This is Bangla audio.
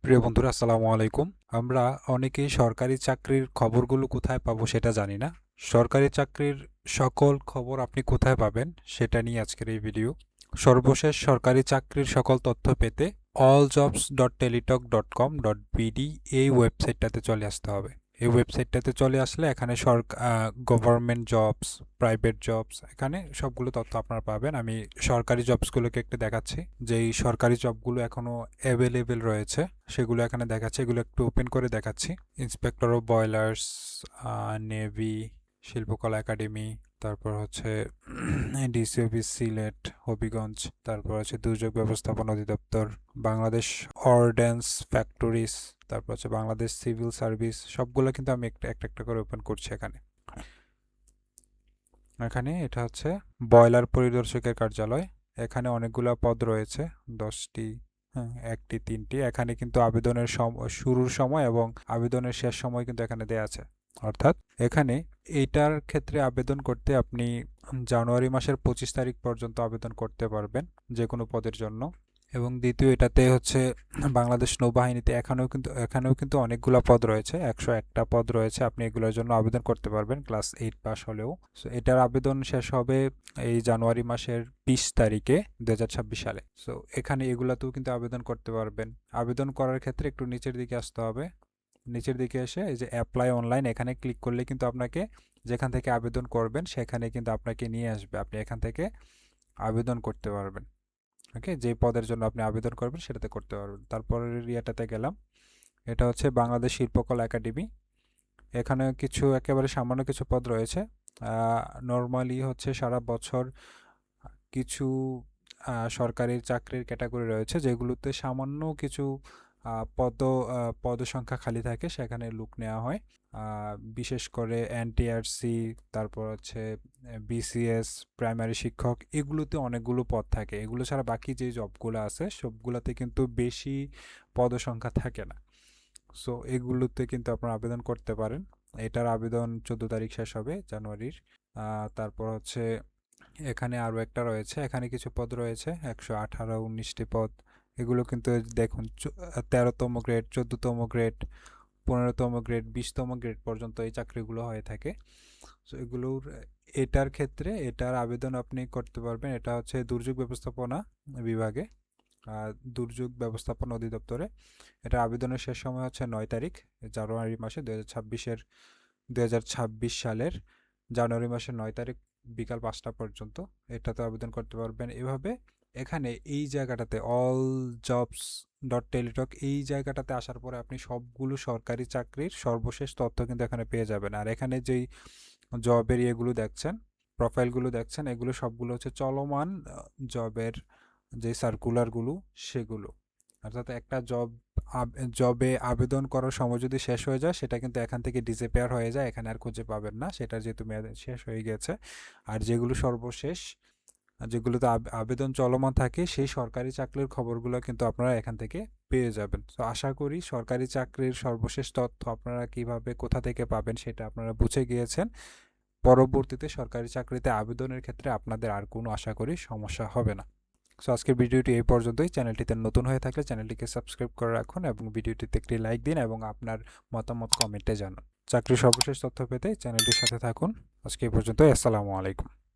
প্রিয় বন্ধুরা, আসসালামু আলাইকুম। আমরা অনেকেই সরকারি চাকরির খবরগুলো কোথায় পাবো সেটা জানি না। সরকারি চাকরির সকল খবর আপনি কোথায় পাবেন সেটা নিয়ে আজকের এই ভিডিও। সর্বশেষ সরকারি চাকরির সকল তথ্য পেতে alljobs.teletalk.com.bd এই ওয়েবসাইটটাতে চলে আসতে হবে। এই ওয়েবসাইটটাতে চলে আসলে এখানে গভর্নমেন্ট জবস, প্রাইভেট জবস, এখানে সবগুলো তথ্য আপনারা পাবেন। আমি সরকারি জবসগুলোকে একটু দেখাচ্ছি, যেই সরকারি জবগুলো এখনো অ্যাভেলেবেল রয়েছে সেগুলো এখানে দেখাচ্ছে। এগুলো একটু ওপেন করে দেখাচ্ছি। ইন্সপেক্টর অফ বয়লার্স, নেভি, শিল্পকলা একাডেমি, তারপর হচ্ছে ডিসি অফিস সিলেট, হবিগঞ্জ, তারপর হচ্ছে দুর্যোগ ব্যবস্থাপনা অধিদপ্তর, বাংলাদেশ অর্ডন্যান্স ফ্যাক্টরিজ, তারপর হচ্ছে বাংলাদেশ সিভিল সার্ভিস। সবগুলো কিন্তু আমি একটা একটা একটা করে ওপেন করছি। এখানে এখানে এটা হচ্ছে বয়লার পরিদর্শকের কার্যালয়। এখানে অনেকগুলো পদ রয়েছে, 10টি, হ্যাঁ, একটি, 3টি। এখানে কিন্তু আবেদনের শুরুর সময় এবং আবেদনের শেষ সময় কিন্তু এখানে দেয়া আছে। অর্থাৎ এখানে এইটার ক্ষেত্রে আবেদন করতে আপনি জানুয়ারি মাসের 25 তারিখ পর্যন্ত আবেদন করতে পারবেন যে কোনো পদের জন্য। এবং দ্বিতীয়, এটাতে হচ্ছে বাংলাদেশ নৌবাহিনীতে এখানেও কিন্তু অনেকগুলো পদ রয়েছে, 101টা পদ রয়েছে। আপনি এগুলোর জন্য আবেদন করতে পারবেন ক্লাস 8 পাস হলেও। সো এটার আবেদন শেষ হবে এই জানুয়ারি মাসের 20 তারিখে 2026 সালে। সো এখানে এগুলাতেও কিন্তু আবেদন করতে পারবেন। আবেদন করার ক্ষেত্রে একটু নিচের দিকে আসতে হবে। নিচের দিকে এসে এই যে অ্যাপ্লাই অনলাইন, এখানে ক্লিক করলে কিন্তু আপনাকে যেখান থেকে আবেদন করবেন সেখানে কিন্তু আপনাকে নিয়ে আসবে। আপনি এখান থেকে আবেদন করতে পারবেন। ওকে, যে পদের জন্য আপনি আবেদন করবেন সেটাতে করতে পারবেন। তারপরের ইয়েটাতে গেলাম, এটা হচ্ছে বাংলাদেশ শিল্পকলা একাডেমি। এখানে কিছু একেবারে সামান্য কিছু পদ রয়েছে। নর্মালি হচ্ছে সারা বছর কিছু সরকারি চাকরির ক্যাটাগরি রয়েছে যেগুলোতে সামান্য কিছু পদসংখ্যা খালি থাকে, সেখানে লোক নেওয়া হয়। বিশেষ করে এনটিআরসি, তারপর হচ্ছে বিসিএস, প্রাইমারি শিক্ষক, এগুলোতে অনেকগুলো পদ থাকে। এগুলো ছাড়া বাকি যে জবগুলো আছে সবগুলোতে কিন্তু বেশি পদসংখ্যা থাকে না। সো এগুলোতে কিন্তু আপনারা আবেদন করতে পারেন। এটার আবেদন 14 তারিখ শেষ হবে জানুয়ারির। তারপর হচ্ছে এখানে আরও একটা রয়েছে, এখানে কিছু পদ রয়েছে, 118, 19টি পদ। এগুলো কিন্তু দেখুন, 13তম গ্রেড, 14তম গ্রেড, 15তম গ্রেড, 20তম গ্রেড পর্যন্ত এই চাকরিগুলো হয়ে থাকে। সো এটার ক্ষেত্রে এটার আবেদন আপনি করতে পারবেন। এটা হচ্ছে দুর্যোগ ব্যবস্থাপনা বিভাগে, দুর্যোগ ব্যবস্থাপনা অধিদপ্তরে। এটা আবেদনের শেষ সময় হচ্ছে 9 তারিখ, জানুয়ারি মাসে 2026 সালের জানুয়ারি মাসের 9 তারিখ বিকাল 5টা পর্যন্ত এটাতে আবেদন করতে পারবেন। এভাবে এখানে এই জায়গাটাতে অল জবস ডট টেলিটক, এই জায়গাটাতে আসার পরে আপনি সবগুলো সরকারি চাকরির সর্বশেষ তথ্য কিন্তু এখানে পেয়ে যাবেন। আর এখানে যেই জবের ইয়েগুলো দেখছেন, প্রোফাইলগুলো দেখছেন, এগুলো সবগুলো হচ্ছে চলমান জবের যে সার্কুলারগুলো সেগুলো। অর্থাৎ একটা জবে আবেদন করার সময় যদি শেষ হয়ে যায় সেটা কিন্তু এখান থেকে ডিসঅ্যাপিয়ার হয়ে যায়, এখানে আর খুঁজে পাবেন না, সেটা যেহেতু মেয়াদ শেষ হয়ে গেছে। আর যেগুলো সর্বশেষ, যেগুলোতে আবেদন চলমান থাকে, সেই সরকারি চাকরির খবরগুলো কিন্তু আপনারা এখান থেকে পেয়ে যাবেন। তো আশা করি সরকারি চাকরির সর্বশেষ তথ্য আপনারা কিভাবে কোথা থেকে পাবেন সেটা আপনারা বুঝে গিয়েছেন। পরবর্তীতে সরকারি চাকরিতে আবেদনের ক্ষেত্রে আপনাদের আর কোনো আশা করি সমস্যা হবে না। সো আজকের ভিডিওটি এই পর্যন্তই। চ্যানেলটিতে নতুন হয়ে থাকলে চ্যানেলটিকে সাবস্ক্রাইব করে রাখুন এবং ভিডিওটিতে একটি লাইক দিন এবং আপনার মতামত কমেন্টে জানান। চাকরির সর্বশেষ তথ্য পেতে চ্যানেলটির সাথে থাকুন। আজকে এই পর্যন্তই। আসসালামু আলাইকুম।